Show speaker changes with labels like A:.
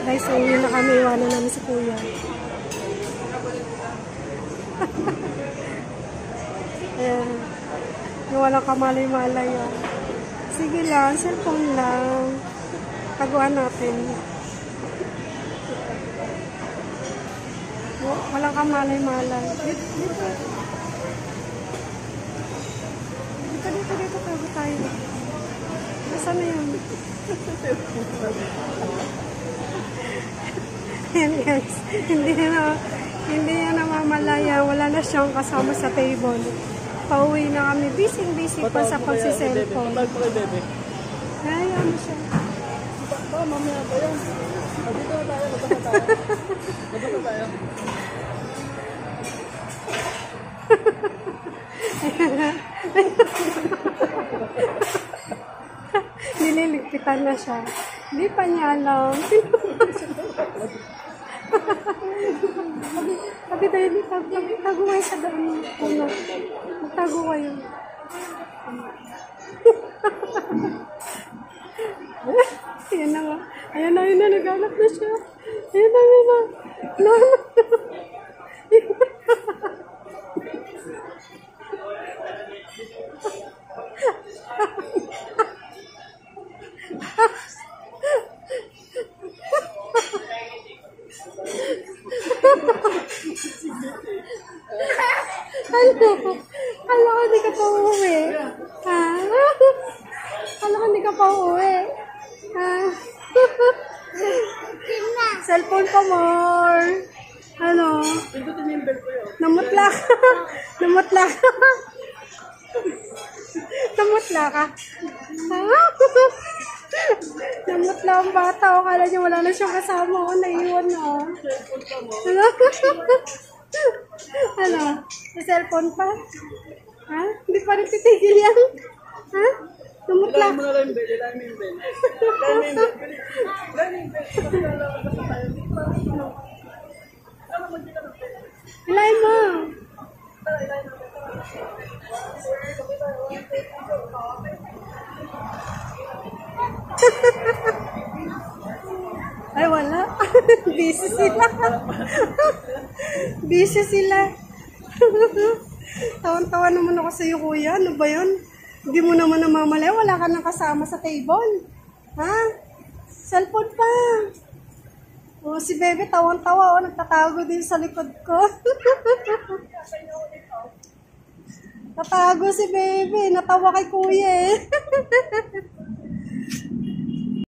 A: Guys, uwi na kami. Iwanan namin si kuya. Ayan. Yung walang kamalay-malay. Sige lang, cellphone lang. Taguan natin. Walang kamalay-malay. Dito. Tago tayo. Nasaan na yun? Ayan guys. Hindi na namamalaya. Wala na siyang kasama sa table. Pauwi na kami. Busy pa sa pagsiselfone. Ay, ano siya?
B: Mamaya pa yan. Dito na tayo. Magkasa tayo.
A: Nililigpitan na siya. Hindi pa niya alam. Sabi tayo, tago kayo sa daan. Magtago kayo. Ayan na nga. Ayan na, naghanap na siya. Ayan na. No. Kala ko hindi ka pa uuwi. Ha? Kala ko hindi ka pa uuwi. Ha? Cellphone pa more. Ano? Namutla ka. Namutla ka. Ha? Namutla ang bata. O, kala niya wala na siyang kasama. O, naiwan na. Ano? Ano? May cellphone pa? Ha? Hindi pa rin titigil yan? Ha? Namutla ka. Ilay mo. Ay, wala. Busy sila. Tawan-tawa naman ako sa iyo, kuya. Ano ba yun? Hindi mo naman namamalay. Wala ka nang kasama sa table. Ha? Cellphone pa. O, si Bebe, tawan-tawa. O, nagtatago din sa likod ko. Tatago si Bebe. Natawa kay kuya eh.